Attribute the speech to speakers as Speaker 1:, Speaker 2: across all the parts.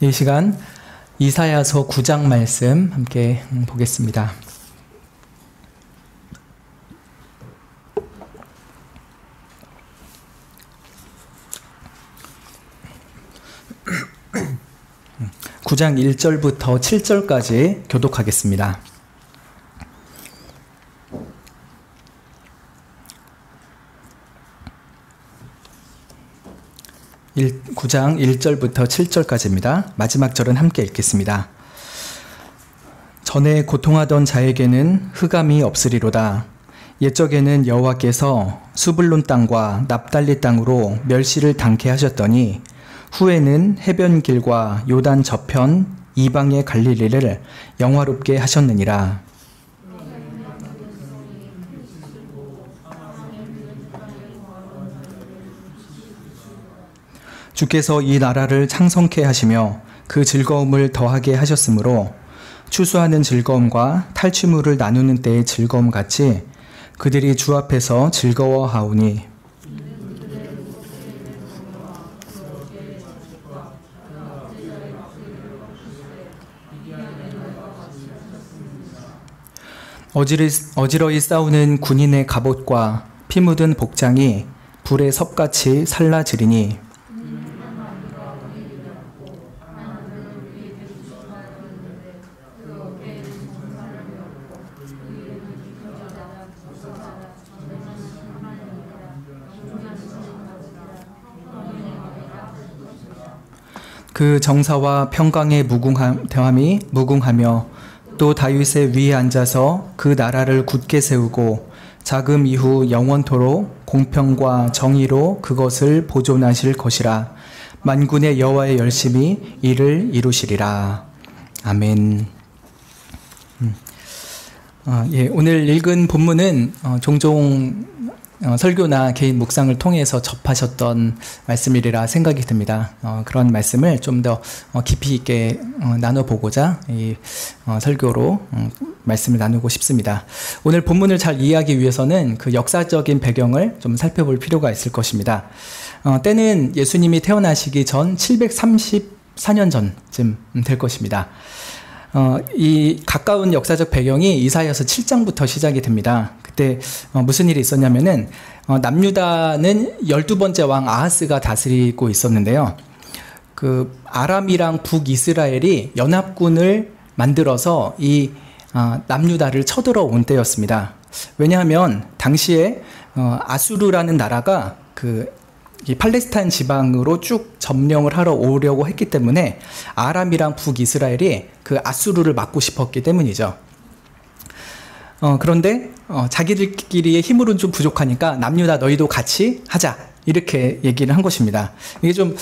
Speaker 1: 이 시간 이사야서 9장 말씀 함께 보겠습니다. (9장) 1절부터 7절까지 교독하겠습니다. 9장 1절부터 7절까지입니다. 마지막 절은 함께 읽겠습니다. 전에 고통하던 자에게는 흑암이 없으리로다. 옛적에는 여호와께서 수블론 땅과 납달리 땅으로 멸시를 당케 하셨더니 후에는 해변길과 요단 저편 이방의 갈릴리를 영화롭게 하셨느니라. 주께서 이 나라를 창성케 하시며 그 즐거움을 더하게 하셨으므로 추수하는 즐거움과 탈취물을 나누는 때의 즐거움 같이 그들이 주 앞에서 즐거워하오니 어지러이 싸우는 군인의 갑옷과 피 묻은 복장이 불의 섭같이 살라지리니 그 정사와 평강의 대함이 무궁하며 또 다윗의 위에 앉아서 그 나라를 굳게 세우고 자금 이후 영원토록 공평과 정의로 그것을 보존하실 것이라. 만군의 여호와의 열심히 이를 이루시리라. 아멘. 오늘 읽은 본문은 종종 설교나 개인 묵상을 통해서 접하셨던 말씀이리라 생각이 듭니다. 그런 말씀을 좀 더 깊이 있게 나눠보고자 이 설교로 말씀을 나누고 싶습니다. 오늘 본문을 잘 이해하기 위해서는 그 역사적인 배경을 좀 살펴볼 필요가 있을 것입니다. 때는 예수님이 태어나시기 전 734년 전쯤 될 것입니다. 이 가까운 역사적 배경이 이사야서 7장부터 시작이 됩니다. 그때 무슨 일이 있었냐면은 남유다는 12번째 왕 아하스가 다스리고 있었는데요. 그 아람이랑 북이스라엘이 연합군을 만들어서 이 남유다를 쳐들어온 때였습니다. 왜냐하면 당시에 아수르라는 나라가 이 팔레스타인 지방으로 쭉 점령을 하러 오려고 했기 때문에 아람이랑 북이스라엘이 그 아수르를 막고 싶었기 때문이죠. 그런데 자기들끼리의 힘으로는 좀 부족하니까 남유다 너희도 같이 하자 이렇게 얘기를 한 것입니다. 이게 좀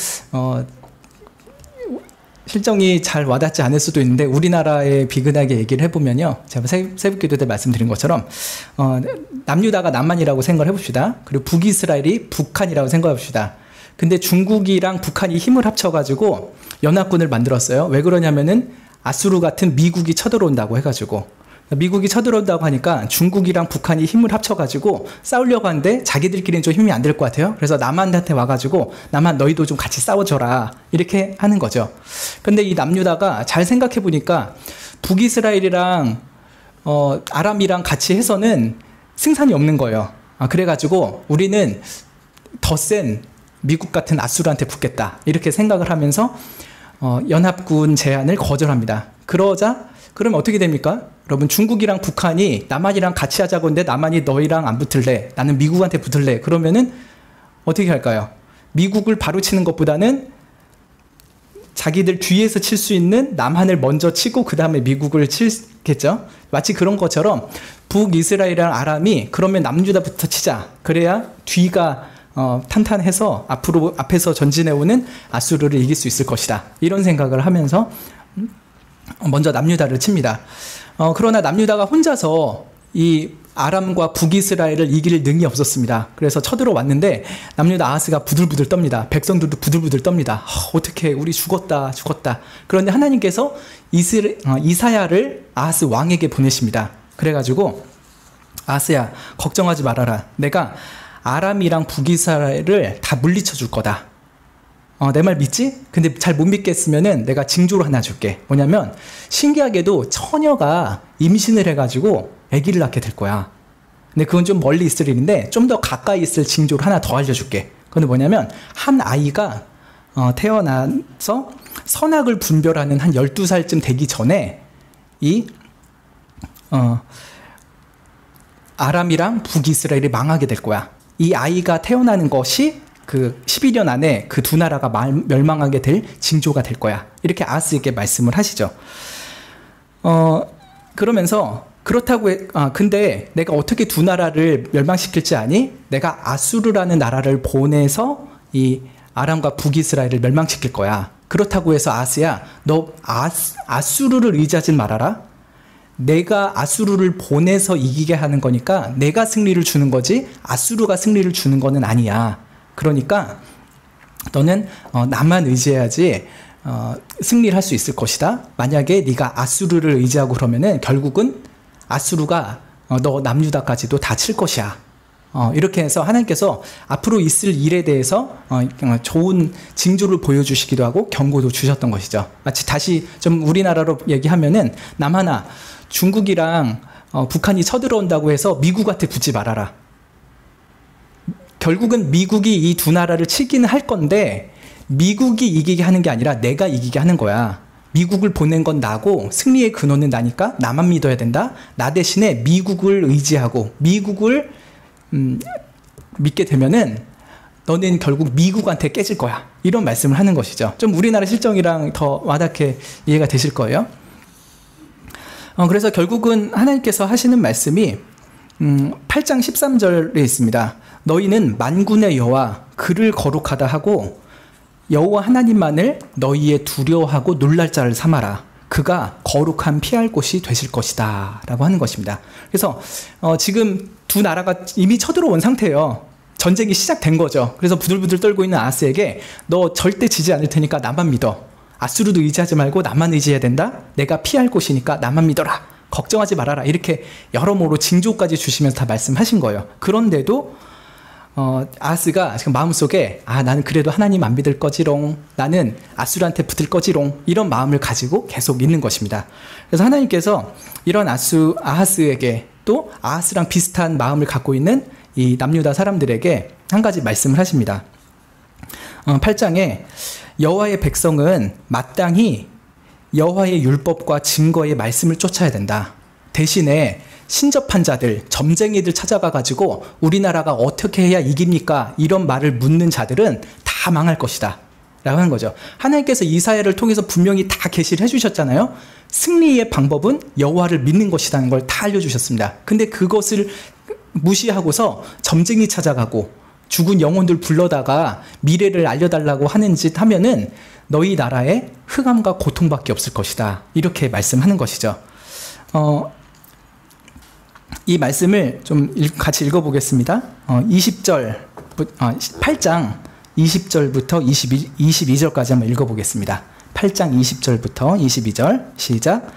Speaker 1: 실정이 잘 와닿지 않을 수도 있는데 우리나라에 비근하게 얘기를 해보면요, 제가 새벽기도 때 말씀드린 것처럼 남유다가 남한이라고 생각을 해봅시다. 그리고 북이스라엘이 북한이라고 생각해봅시다. 근데 중국이랑 북한이 힘을 합쳐가지고 연합군을 만들었어요. 왜 그러냐면은 아수르 같은 미국이 쳐들어온다고 해가지고, 미국이 쳐들어온다고 하니까 중국이랑 북한이 힘을 합쳐가지고 싸우려고 하는데 자기들끼리는 좀 힘이 안 될 것 같아요. 그래서 남한한테 와가지고 남한 너희도 좀 같이 싸워줘라 이렇게 하는 거죠. 근데 이 남유다가 잘 생각해보니까 북이스라엘이랑 아람이랑 같이 해서는 승산이 없는 거예요. 그래가지고 우리는 더 센 미국 같은 아수르한테 붙겠다 이렇게 생각을 하면서 연합군 제안을 거절합니다. 그러면 어떻게 됩니까? 여러분, 중국이랑 북한이 남한이랑 같이 하자고 했는데 남한이 너희랑 안 붙을래, 나는 미국한테 붙을래, 그러면은 어떻게 할까요? 미국을 바로 치는 것보다는 자기들 뒤에서 칠 수 있는 남한을 먼저 치고 그 다음에 미국을 치겠죠. 마치 그런 것처럼 북이스라엘이랑 아람이 그러면 남유다부터 치자, 그래야 뒤가 탄탄해서 앞에서 전진해오는 아수르를 이길 수 있을 것이다, 이런 생각을 하면서 먼저 남유다를 칩니다. 그러나 남유다가 혼자서 이 아람과 북이스라엘을 이길 능이 없었습니다. 그래서 쳐들어왔는데 남유다 아하스가 부들부들 떱니다. 백성들도 부들부들 떱니다. 어떡해, 우리 죽었다. 그런데 하나님께서 이사야를 아하스 왕에게 보내십니다. 그래가지고 아하스야, 걱정하지 말아라. 내가 아람이랑 북이스라엘을 다 물리쳐 줄 거다. 내 말 믿지? 근데 잘 못 믿겠으면은 내가 징조를 하나 줄게. 뭐냐면 신기하게도 처녀가 임신을 해가지고 아기를 낳게 될 거야. 근데 그건 좀 멀리 있을 일인데 좀 더 가까이 있을 징조를 하나 더 알려줄게. 그건 뭐냐면 한 아이가 태어나서 선악을 분별하는 한 12살쯤 되기 전에 이 아람이랑 북이스라엘이 망하게 될 거야. 이 아이가 태어나는 것이 그 11년 안에 그 두 나라가 멸망하게 될 징조가 될 거야. 이렇게 아하스에게 말씀을 하시죠. 그러면서 그렇다고 근데 내가 어떻게 두 나라를 멸망시킬지 아니? 내가 아수르라는 나라를 보내서 이 아람과 북이스라엘을 멸망시킬 거야. 그렇다고 해서 아하스야, 너 아수르를 의지하지 말아라. 내가 아수르를 보내서 이기게 하는 거니까 내가 승리를 주는 거지 아수르가 승리를 주는 거는 아니야. 그러니까 너는 나만 의지해야지 승리를 할 수 있을 것이다. 만약에 네가 아수르를 의지하고 그러면은 결국은 아수르가 너 남유다까지도 다 칠 것이야. 이렇게 해서 하나님께서 앞으로 있을 일에 대해서 좋은 징조를 보여주시기도 하고 경고도 주셨던 것이죠. 마치 다시 좀 우리나라로 얘기하면은 남하나 중국이랑 북한이 쳐들어온다고 해서 미국한테 붙지 말아라. 결국은 미국이 이 두 나라를 치기는 할 건데 미국이 이기게 하는 게 아니라 내가 이기게 하는 거야. 미국을 보낸 건 나고 승리의 근원은 나니까 나만 믿어야 된다. 나 대신에 미국을 의지하고 미국을 믿게 되면은 너는 결국 미국한테 깨질 거야. 이런 말씀을 하는 것이죠. 좀 우리나라 실정이랑 더 와닿게 이해가 되실 거예요. 그래서 결국은 하나님께서 하시는 말씀이 8장 13절에 있습니다. 너희는 만군의 여호와 그를 거룩하다 하고 여호와 하나님만을 너희의 두려워하고 놀랄 자를 삼아라. 그가 거룩한 피할 곳이 되실 것이다 라고 하는 것입니다. 그래서 지금 두 나라가 이미 쳐들어온 상태예요. 전쟁이 시작된 거죠. 그래서 부들부들 떨고 있는 아하스에게 너 절대 지지 않을 테니까 나만 믿어. 아수르도 의지하지 말고 나만 의지해야 된다. 내가 피할 곳이니까 나만 믿어라. 걱정하지 말아라. 이렇게 여러모로 징조까지 주시면서 다 말씀하신 거예요. 그런데도 아하스가 지금 마음속에 나는 그래도 하나님 안 믿을 거지롱. 나는 아수르한테 붙을 거지롱. 이런 마음을 가지고 계속 있는 것입니다. 그래서 하나님께서 이런 아하스에게 또 아하스랑 비슷한 마음을 갖고 있는 이 남유다 사람들에게 한 가지 말씀을 하십니다. 8장에 여호와의 백성은 마땅히 여호와의 율법과 증거의 말씀을 쫓아야 된다. 대신에 신접한 자들, 점쟁이들 찾아가가지고 우리나라가 어떻게 해야 이깁니까? 이런 말을 묻는 자들은 다 망할 것이다 라고 하는 거죠. 하나님께서 이사야를 통해서 분명히 다 계시를 해주셨잖아요. 승리의 방법은 여호와를 믿는 것이라는 걸 다 알려주셨습니다. 근데 그것을 무시하고서 점쟁이 찾아가고 죽은 영혼들 불러다가 미래를 알려달라고 하는 짓 하면은 너희 나라에 흑암과 고통밖에 없을 것이다. 이렇게 말씀하는 것이죠. 이 말씀을 좀 같이 읽어보겠습니다. 8장 20절부터 22절까지 한번 읽어보겠습니다. 8장 20절부터 22절 시작.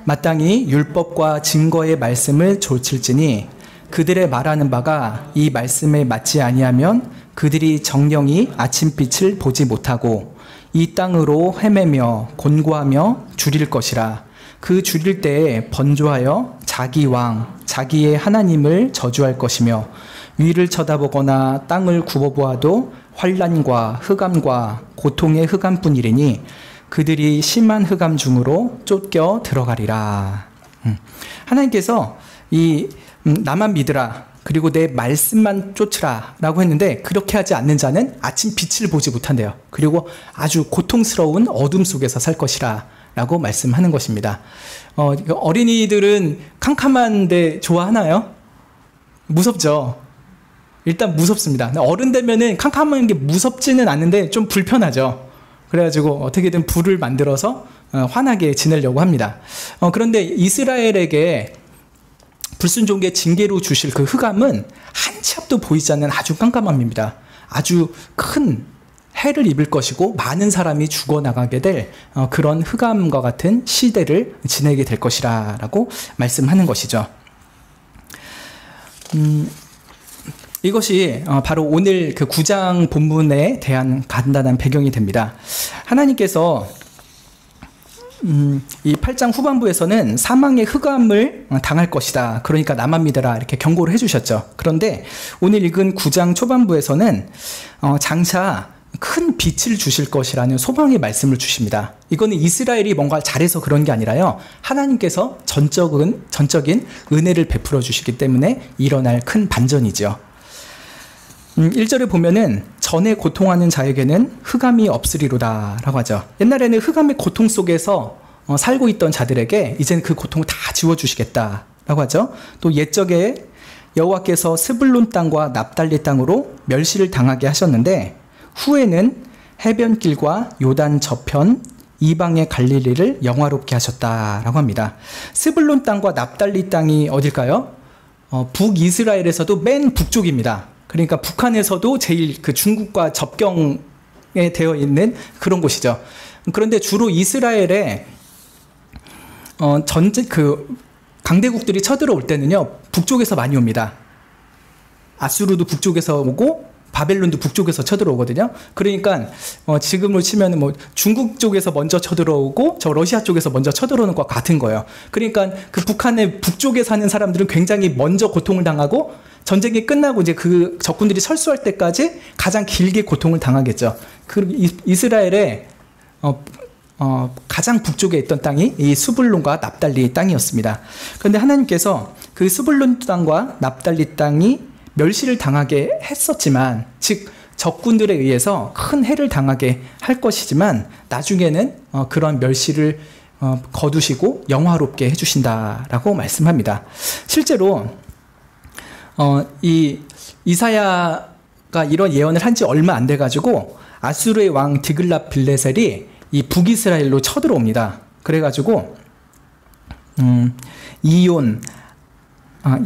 Speaker 1: 마땅히 율법과 증거의 말씀을 좇을지니 그들의 말하는 바가 이 말씀에 맞지 아니하면 그들이 정령이 아침빛을 보지 못하고 이 땅으로 헤매며 곤고하며 줄일 것이라. 그 줄일 때에 번조하여 자기 왕, 자기의 하나님을 저주할 것이며 위를 쳐다보거나 땅을 굽어보아도 환난과 흑암과 고통의 흑암뿐이리니 그들이 심한 흑암 중으로 쫓겨 들어가리라. 하나님께서 이 나만 믿으라 그리고 내 말씀만 쫓으라 라고 했는데 그렇게 하지 않는 자는 아침 빛을 보지 못한대요. 그리고 아주 고통스러운 어둠 속에서 살 것이라 라고 말씀하는 것입니다. 어린이들은 캄캄한데 좋아하나요? 무섭죠. 일단 무섭습니다. 어른 되면은 캄캄한 게 무섭지는 않은데 좀 불편하죠. 그래가지고 어떻게든 불을 만들어서 환하게 지내려고 합니다. 그런데 이스라엘에게 불순종의 징계로 주실 그 흑암은 한 치 앞도 보이지 않는 아주 깜깜함입니다. 아주 큰 해를 입을 것이고 많은 사람이 죽어나가게 될 그런 흑암과 같은 시대를 지내게 될 것이라 라고 말씀하는 것이죠. 이것이 바로 오늘 그 9장 본문에 대한 간단한 배경이 됩니다. 하나님께서 이 8장 후반부에서는 사망의 흑암을 당할 것이다. 그러니까 나만 믿어라 이렇게 경고를 해주셨죠. 그런데 오늘 읽은 9장 초반부에서는 장차 큰 빛을 주실 것이라는 소망의 말씀을 주십니다. 이거는 이스라엘이 뭔가 잘해서 그런 게 아니라요. 하나님께서 전적인 은혜를 베풀어 주시기 때문에 일어날 큰 반전이죠. 1절에 보면은 전에 고통하는 자에게는 흑암이 없으리로다 라고 하죠. 옛날에는 흑암의 고통 속에서 살고 있던 자들에게 이제는 그 고통을 다 지워주시겠다 라고 하죠. 또 옛적에 여호와께서 스불론 땅과 납달리 땅으로 멸시를 당하게 하셨는데 후에는 해변길과 요단 저편 이방의 갈릴리를 영화롭게 하셨다라고 합니다. 스불론 땅과 납달리 땅이 어딜까요? 북이스라엘에서도 맨 북쪽입니다. 그러니까 북한에서도 제일 그 중국과 접경에 되어 있는 그런 곳이죠. 그런데 주로 이스라엘에 강대국들이 쳐들어올 때는요 북쪽에서 많이 옵니다. 아수르도 북쪽에서 오고 바벨론도 북쪽에서 쳐들어오거든요. 그러니까 지금으로 치면 뭐 중국 쪽에서 먼저 쳐들어오고 저 러시아 쪽에서 먼저 쳐들어오는 것과 같은 거예요. 그러니까 그 북한의 북쪽에 사는 사람들은 굉장히 먼저 고통을 당하고 전쟁이 끝나고 이제 그 적군들이 철수할 때까지 가장 길게 고통을 당하겠죠. 그 이스라엘의 가장 북쪽에 있던 땅이 이 스불론과 납달리 땅이었습니다. 그런데 하나님께서 그 스불론 땅과 납달리 땅이 멸시를 당하게 했었지만, 즉 적군들에 의해서 큰 해를 당하게 할 것이지만 나중에는 그런 멸시를 거두시고 영화롭게 해주신다라고 말씀합니다. 실제로 이 이사야가 이런 예언을 한 지 얼마 안 돼가지고 아수르의 왕 디글랏 빌레셀이 이 북이스라엘로 쳐들어옵니다. 그래가지고 이온,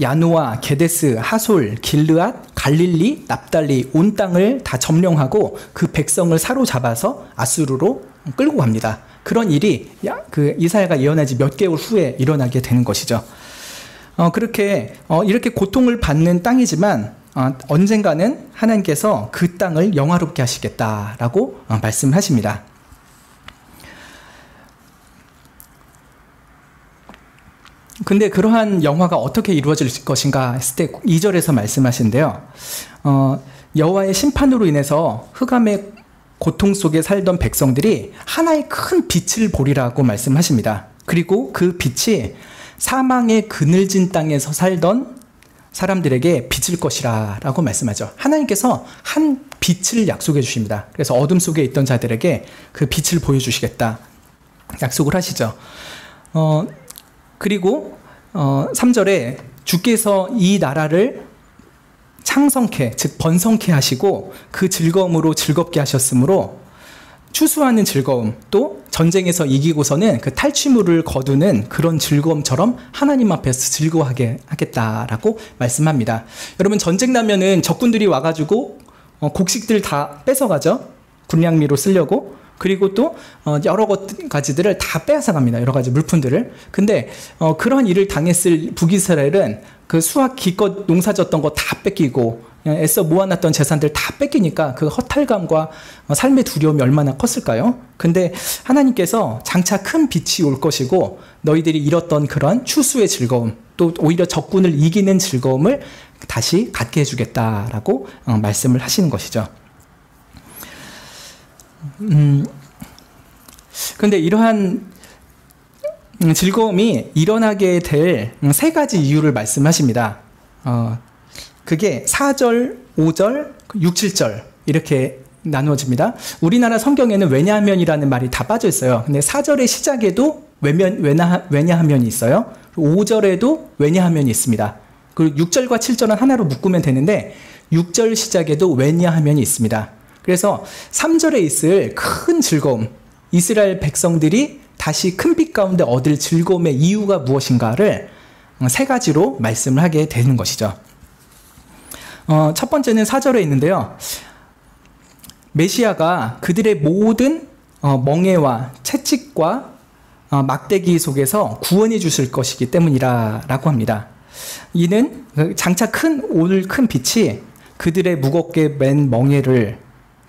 Speaker 1: 야노아, 게데스, 하솔, 길르앗, 갈릴리, 납달리 온 땅을 다 점령하고 그 백성을 사로잡아서 아수르로 끌고 갑니다. 그런 일이 그 이사야가 예언한 지 몇 개월 후에 일어나게 되는 것이죠. 그렇게 이렇게 고통을 받는 땅이지만 언젠가는 하나님께서 그 땅을 영화롭게 하시겠다라고 말씀하십니다. 근데 그러한 영화가 어떻게 이루어질 것인가 했을 때 2절에서 말씀하신데요. 여호와의 심판으로 인해서 흑암의 고통 속에 살던 백성들이 하나의 큰 빛을 보리라고 말씀하십니다. 그리고 그 빛이 사망의 그늘진 땅에서 살던 사람들에게 빛일 것이라 라고 말씀하죠. 하나님께서 한 빛을 약속해 주십니다. 그래서 어둠 속에 있던 자들에게 그 빛을 보여주시겠다 약속을 하시죠. 그리고 3절에 주께서 이 나라를 창성케, 즉 번성케 하시고 그 즐거움으로 즐겁게 하셨으므로 추수하는 즐거움, 또 전쟁에서 이기고서는 그 탈취물을 거두는 그런 즐거움처럼 하나님 앞에서 즐거워하게 하겠다라고 말씀합니다. 여러분, 전쟁 나면은 적군들이 와가지고 곡식들 다 뺏어가죠. 군량미로 쓰려고. 그리고 또 여러 가지들을 다 빼앗아 갑니다. 여러 가지 물품들을. 근데 그런 일을 당했을 북이스라엘은 그 수확 기껏 농사졌던 거 다 뺏기고 애써 모아놨던 재산들 다 뺏기니까 그 허탈감과 삶의 두려움이 얼마나 컸을까요? 근데 하나님께서 장차 큰 빛이 올 것이고 너희들이 잃었던 그런 추수의 즐거움, 또 오히려 적군을 이기는 즐거움을 다시 갖게 해주겠다라고 말씀을 하시는 것이죠. 근데 이러한 즐거움이 일어나게 될 세 가지 이유를 말씀하십니다. 그게 4절, 5절, 6, 7절 이렇게 나누어집니다. 우리나라 성경에는 왜냐하면이라는 말이 다 빠져 있어요. 근데 4절의 시작에도 왜냐하면이 있어요. 5절에도 왜냐하면이 있습니다. 그리고 6절과 7절은 하나로 묶으면 되는데 6절 시작에도 왜냐하면이 있습니다. 그래서 3절에 있을 큰 즐거움, 이스라엘 백성들이 다시 큰 빛 가운데 얻을 즐거움의 이유가 무엇인가를 세 가지로 말씀을 하게 되는 것이죠. 첫 번째는 4절에 있는데요. 메시아가 그들의 모든 멍에와 채찍과 막대기 속에서 구원해 주실 것이기 때문이라고 합니다. 이는 장차 오늘 큰 빛이 그들의 무겁게 맨 멍에를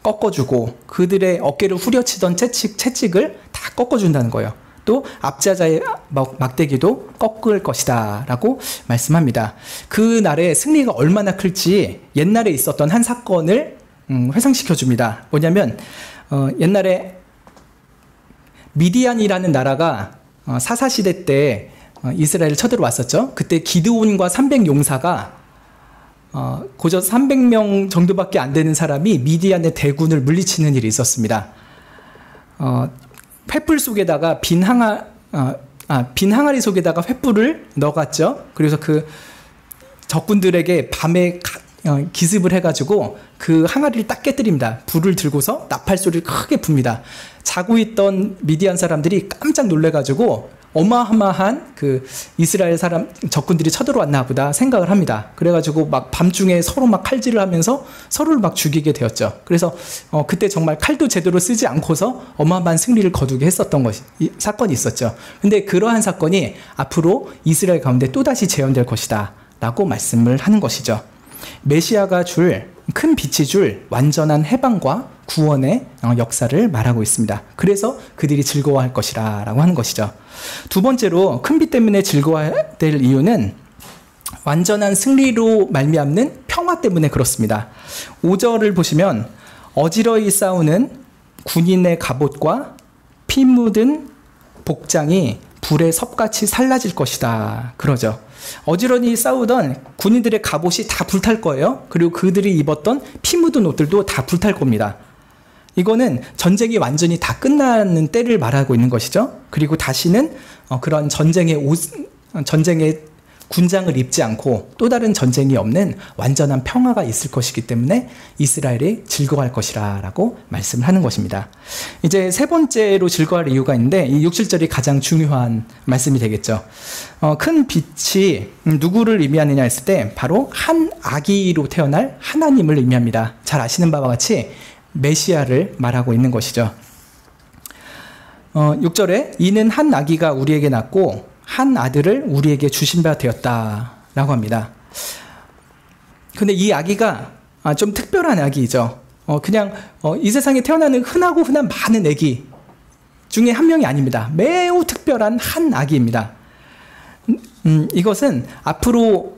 Speaker 1: 꺾어주고 그들의 어깨를 후려치던 채찍을 다 꺾어준다는 거예요. 또 앞자자의 막대기도 꺾을 것이다 라고 말씀합니다. 그날의 승리가 얼마나 클지 옛날에 있었던 한 사건을 회상시켜 줍니다. 뭐냐면 옛날에 미디안이라는 나라가 사사시대 때 이스라엘을 쳐들어왔었죠. 그때 기드온과 300용사가 고작 300명 정도밖에 안 되는 사람이 미디안의 대군을 물리치는 일이 있었습니다. 횃불 속에다가 빈 항아리 속에다가 횃불을 넣어갔죠. 그래서 그 적군들에게 밤에 기습을 해가지고 그 항아리를 딱 깨뜨립니다. 불을 들고서 나팔 소리를 크게 붑니다. 자고 있던 미디안 사람들이 깜짝 놀래가지고 어마어마한 그 이스라엘 적군들이 쳐들어왔나 보다 생각을 합니다. 그래가지고 막 밤중에 서로 막 칼질을 하면서 서로를 막 죽이게 되었죠. 그래서 그때 정말 칼도 제대로 쓰지 않고서 어마어마한 승리를 거두게 했었던 사건이 있었죠. 근데 그러한 사건이 앞으로 이스라엘 가운데 또다시 재현될 것이다 라고 말씀을 하는 것이죠. 메시아가 줄 큰 빛이 줄 완전한 해방과 구원의 역사를 말하고 있습니다. 그래서 그들이 즐거워할 것이라 라고 하는 것이죠. 두 번째로 큰 빛 때문에 즐거워야 될 이유는 완전한 승리로 말미암는 평화 때문에 그렇습니다. 5절을 보시면 어지러이 싸우는 군인의 갑옷과 피 묻은 복장이 불에 섭같이 살라질 것이다 그러죠. 어지러이 싸우던 군인들의 갑옷이 다 불탈 거예요. 그리고 그들이 입었던 피 묻은 옷들도 다 불탈 겁니다. 이거는 전쟁이 완전히 다 끝나는 때를 말하고 있는 것이죠. 그리고 다시는 그런 전쟁의 군장을 입지 않고 또 다른 전쟁이 없는 완전한 평화가 있을 것이기 때문에 이스라엘이 즐거워할 것이라 라고 말씀을 하는 것입니다. 이제 세 번째로 즐거워할 이유가 있는데 이 6, 7절이 가장 중요한 말씀이 되겠죠. 큰 빛이 누구를 의미하느냐 했을 때 바로 한 아기로 태어날 하나님을 의미합니다. 잘 아시는 바와 같이 메시아를 말하고 있는 것이죠. 6절에 이는 한 아기가 우리에게 낳고 한 아들을 우리에게 주신 바 되었다 라고 합니다. 근데 이 아기가 좀 특별한 아기이죠. 그냥 이 세상에 태어나는 흔한 많은 아기 중에 한 명이 아닙니다. 매우 특별한 한 아기입니다. 이것은 앞으로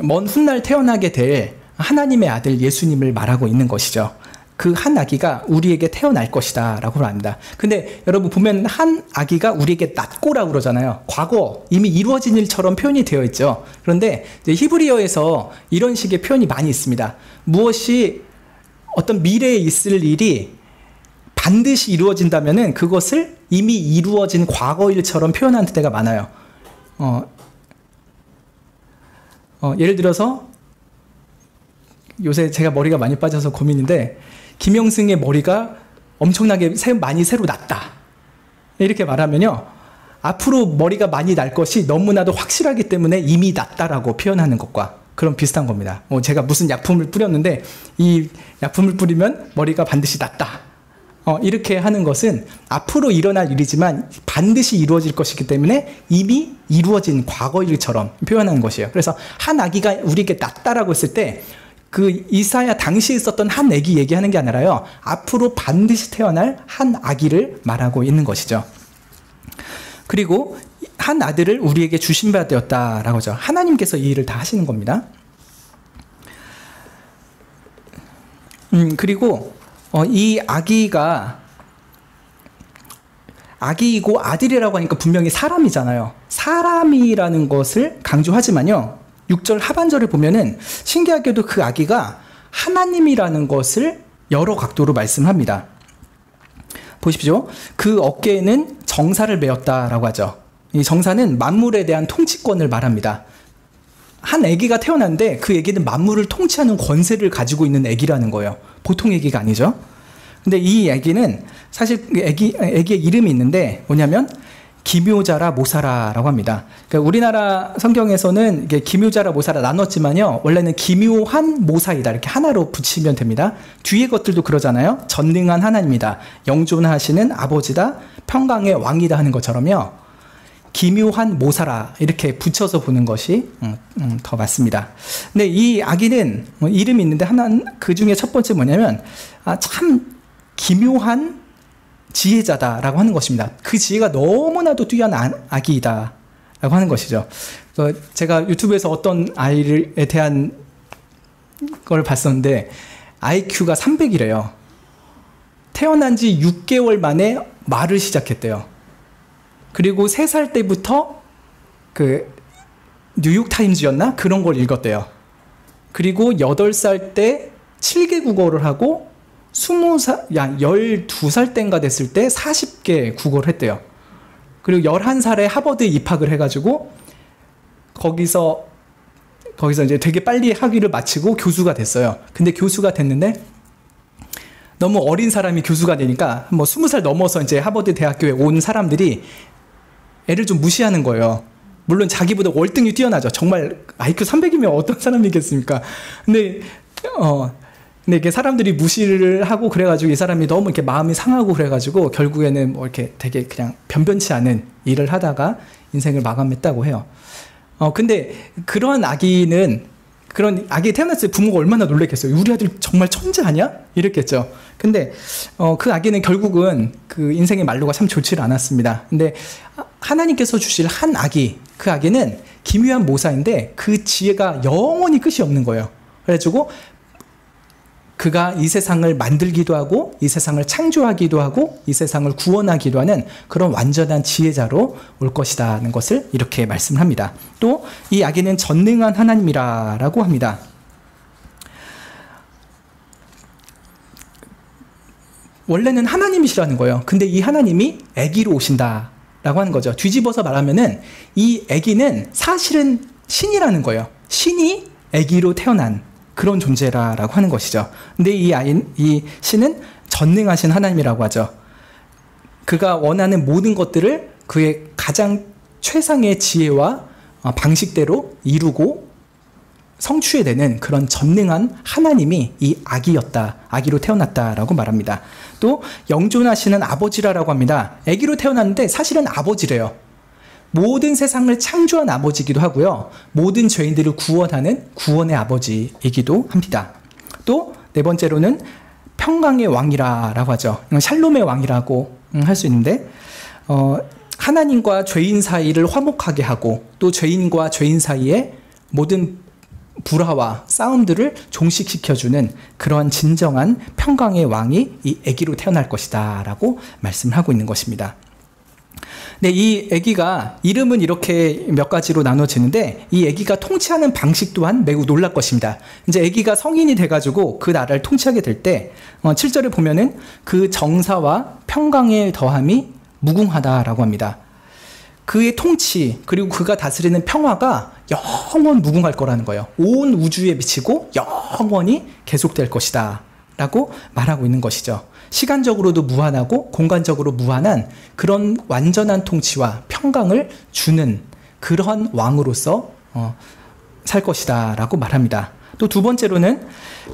Speaker 1: 먼 훗날 태어나게 될 하나님의 아들 예수님을 말하고 있는 것이죠. 그 한 아기가 우리에게 태어날 것이다 라고 합니다. 근데 여러분 보면 한 아기가 우리에게 낳고라고 그러잖아요. 과거 이미 이루어진 일처럼 표현이 되어 있죠. 그런데 이제 히브리어에서 이런 식의 표현이 많이 있습니다. 무엇이 어떤 미래에 있을 일이 반드시 이루어진다면은 그것을 이미 이루어진 과거일처럼 표현하는 때가 많아요. 예를 들어서 요새 제가 머리가 많이 빠져서 고민인데 김영승의 머리가 엄청나게 많이 새로 났다 이렇게 말하면요 앞으로 머리가 많이 날 것이 너무나도 확실하기 때문에 이미 났다라고 표현하는 것과 그런 비슷한 겁니다. 제가 무슨 약품을 뿌렸는데 이 약품을 뿌리면 머리가 반드시 났다 이렇게 하는 것은 앞으로 일어날 일이지만 반드시 이루어질 것이기 때문에 이미 이루어진 과거일처럼 표현하는 것이에요. 그래서 한 아기가 우리에게 났다라고 했을 때 그 이사야 당시에 있었던 한 아기 얘기하는 게 아니라요 앞으로 반드시 태어날 한 아기를 말하고 있는 것이죠. 그리고 한 아들을 우리에게 주신 바 되었다라고 하죠. 하나님께서 이 일을 다 하시는 겁니다. 그리고 이 아기이고 아들이라고 하니까 분명히 사람이잖아요. 사람이라는 것을 강조하지만요 6절 하반절을 보면은 신기하게도 그 아기가 하나님이라는 것을 여러 각도로 말씀합니다. 보십시오. 그 어깨에는 정사를 메었다라고 하죠. 이 정사는 만물에 대한 통치권을 말합니다. 한 아기가 태어났는데 그 아기는 만물을 통치하는 권세를 가지고 있는 아기라는 거예요. 보통 아기가 아니죠. 근데 이 아기는 사실 아기의 이름이 있는데 뭐냐면 기묘자라 모사라라고 합니다. 그러니까 우리나라 성경에서는 이게 기묘자라 모사라 나눴지만요. 원래는 기묘한 모사이다 이렇게 하나로 붙이면 됩니다. 뒤에 것들도 그러잖아요. 전능한 하나님이다. 영존하시는 아버지다. 평강의 왕이다 하는 것처럼요. 기묘한 모사라 이렇게 붙여서 보는 것이 더 맞습니다. 근데 이 아기는 이름이 있는데 하나 그 중에 첫 번째 뭐냐면 참 기묘한 지혜자다라고 하는 것입니다. 그 지혜가 너무나도 뛰어난 아기이다라고 하는 것이죠. 제가 유튜브에서 어떤 아이에 대한 걸 봤었는데 IQ가 300이래요. 태어난 지 6개월 만에 말을 시작했대요. 그리고 3살 때부터 그 뉴욕타임즈였나? 그런 걸 읽었대요. 그리고 8살 때 7개 국어를 하고 12살 때인가 됐을 때 40개 국어를 했대요. 그리고 11살에 하버드에 입학을 해가지고 거기서 이제 되게 빨리 학위를 마치고 교수가 됐어요. 근데 교수가 됐는데 너무 어린 사람이 교수가 되니까 뭐 20살 넘어서 이제 하버드 대학교에 온 사람들이 애를 좀 무시하는 거예요. 물론 자기보다 월등히 뛰어나죠. 정말 IQ 300이면 어떤 사람이겠습니까? 근데 이게 사람들이 무시를 하고 그래가지고 이 사람이 너무 이렇게 마음이 상하고 그래가지고 결국에는 뭐 이렇게 되게 그냥 변변치 않은 일을 하다가 인생을 마감했다고 해요. 근데 그런 아기 태어났을 때 부모가 얼마나 놀랬겠어요. 우리 아들 정말 천재 아니야? 이랬겠죠. 근데 그 아기는 결국은 그 인생의 말로가 참 좋지 않았습니다. 근데 하나님께서 주실 한 아기, 그 아기는 기묘한 모사인데 그 지혜가 영원히 끝이 없는 거예요. 그래가지고 그가 이 세상을 만들기도 하고 이 세상을 창조하기도 하고 이 세상을 구원하기도 하는 그런 완전한 지혜자로 올 것이라는 것을 이렇게 말씀합니다. 또 이 아기는 전능한 하나님이라고 합니다. 원래는 하나님이시라는 거예요. 근데 이 하나님이 아기로 오신다라고 하는 거죠. 뒤집어서 말하면은 이 아기는 사실은 신이라는 거예요. 신이 아기로 태어난 그런 존재라고 하는 것이죠. 근데 이 신은 전능하신 하나님이라고 하죠. 그가 원하는 모든 것들을 그의 가장 최상의 지혜와 방식대로 이루고 성취해내는 그런 전능한 하나님이 이 아기로 태어났다라고 말합니다. 또 영존하시는 아버지라고 합니다. 아기로 태어났는데 사실은 아버지래요. 모든 세상을 창조한 아버지이기도 하고요. 모든 죄인들을 구원하는 구원의 아버지이기도 합니다. 또 네 번째로는 평강의 왕이라고 하죠. 샬롬의 왕이라고 할 수 있는데 하나님과 죄인 사이를 화목하게 하고 또 죄인과 죄인 사이에 모든 불화와 싸움들을 종식시켜주는 그런 진정한 평강의 왕이 이 아기로 태어날 것이다 라고 말씀하고 있는 것입니다. 네, 이 아기가 이름은 이렇게 몇 가지로 나눠지는데 이 아기가 통치하는 방식 또한 매우 놀랄 것입니다. 이제 아기가 성인이 돼가지고 그 나라를 통치하게 될 때 7절에 보면은 그 정사와 평강의 더함이 무궁하다라고 합니다. 그의 통치 그리고 그가 다스리는 평화가 영원 무궁할 거라는 거예요. 온 우주에 미치고 영원히 계속될 것이다 라고 말하고 있는 것이죠. 시간적으로도 무한하고 공간적으로 무한한 그런 완전한 통치와 평강을 주는 그러한 왕으로서 살 것이다 라고 말합니다. 또 두 번째로는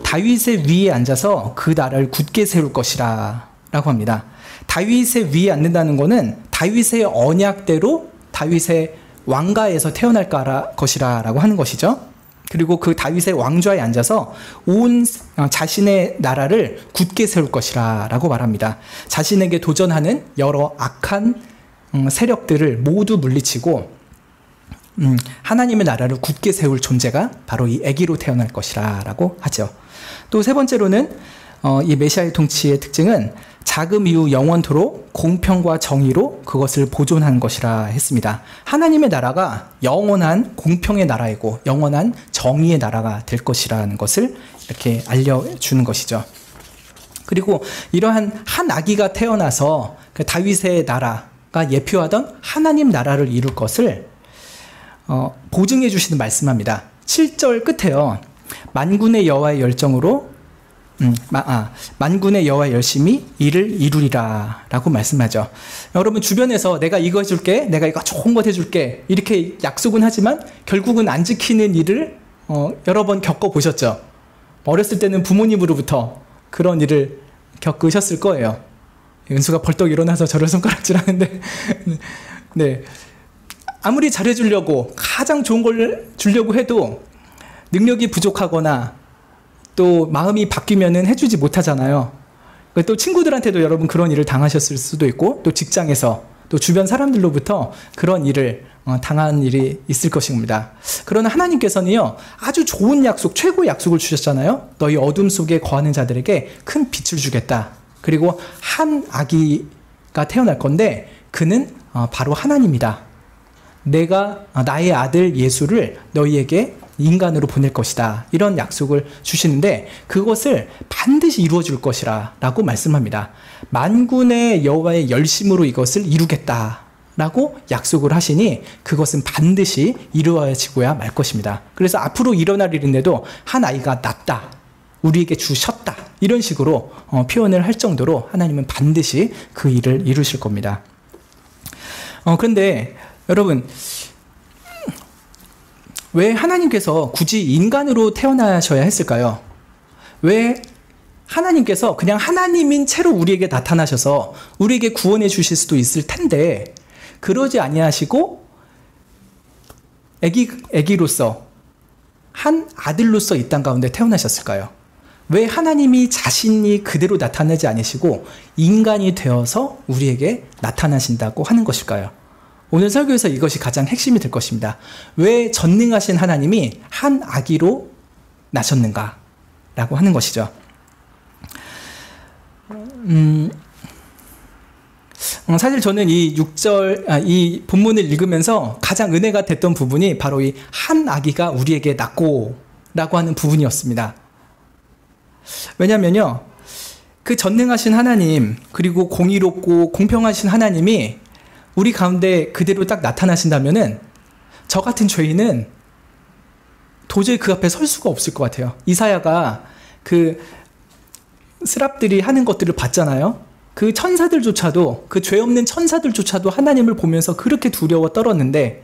Speaker 1: 다윗의 위에 앉아서 그 나라를 굳게 세울 것이라 라고 합니다. 다윗의 위에 앉는다는 것은 다윗의 언약대로 다윗의 왕가에서 태어날 것이라 라고 하는 것이죠. 그리고 그 다윗의 왕좌에 앉아서 온 자신의 나라를 굳게 세울 것이라 라고 말합니다. 자신에게 도전하는 여러 악한 세력들을 모두 물리치고 하나님의 나라를 굳게 세울 존재가 바로 이 아기로 태어날 것이라 라고 하죠. 또 세 번째로는 이 메시아의 통치의 특징은 자금 이후 영원토록 공평과 정의로 그것을 보존하는 것이라 했습니다. 하나님의 나라가 영원한 공평의 나라이고 영원한 정의의 나라가 될 것이라는 것을 이렇게 알려주는 것이죠. 그리고 이러한 한 아기가 태어나서 그 다윗의 나라가 예표하던 하나님 나라를 이룰 것을 보증해 주시는 말씀합니다. 7절 끝에요. 만군의 여호와의 열정으로 만군의 여호와 열심히 이를 이루리라 라고 말씀하죠. 여러분 주변에서 내가 이거 해줄게, 내가 이거 좋은 것 해줄게 이렇게 약속은 하지만 결국은 안 지키는 일을 여러 번 겪어보셨죠. 어렸을 때는 부모님으로부터 그런 일을 겪으셨을 거예요. 은수가 벌떡 일어나서 저를 손가락질 하는데 네. 아무리 잘해주려고 가장 좋은 걸 주려고 해도 능력이 부족하거나 또 마음이 바뀌면은 해주지 못하잖아요. 또 친구들한테도 여러분 그런 일을 당하셨을 수도 있고, 또 직장에서 또 주변 사람들로부터 그런 일을 당한 일이 있을 것입니다. 그러나 하나님께서는요, 아주 좋은 약속, 최고의 약속을 주셨잖아요. 너희 어둠 속에 거하는 자들에게 큰 빛을 주겠다. 그리고 한 아기가 태어날 건데 그는 바로 하나님이다. 내가 나의 아들 예수를 너희에게 인간으로 보낼 것이다. 이런 약속을 주시는데 그것을 반드시 이루어 줄 것이라 라고 말씀합니다. 만군의 여호와의 열심으로 이것을 이루겠다 라고 약속을 하시니 그것은 반드시 이루어지고야 말 것입니다. 그래서 앞으로 일어날 일인데도 한 아이가 낳다, 우리에게 주셨다, 이런 식으로 표현을 할 정도로 하나님은 반드시 그 일을 이루실 겁니다. 그런데 여러분, 왜 하나님께서 굳이 인간으로 태어나셔야 했을까요? 왜 하나님께서 그냥 하나님인 채로 우리에게 나타나셔서 우리에게 구원해 주실 수도 있을 텐데 그러지 아니하시고 아기로서, 한 아들로서 이 땅 가운데 태어나셨을까요? 왜 하나님이 자신이 그대로 나타나지 않으시고 인간이 되어서 우리에게 나타나신다고 하는 것일까요? 오늘 설교에서 이것이 가장 핵심이 될 것입니다. 왜 전능하신 하나님이 한 아기로 나셨는가? 라고 하는 것이죠. 사실 저는 이 본문을 읽으면서 가장 은혜가 됐던 부분이 바로 이 한 아기가 우리에게 낳고 라고 하는 부분이었습니다. 왜냐면요, 그 전능하신 하나님, 그리고 공의롭고 공평하신 하나님이 우리 가운데 그대로 딱 나타나신다면은 저 같은 죄인은 도저히 그 앞에 설 수가 없을 것 같아요. 이사야가 그 스랍들이 하는 것들을 봤잖아요. 그 천사들조차도, 그 죄 없는 천사들조차도 하나님을 보면서 그렇게 두려워 떨었는데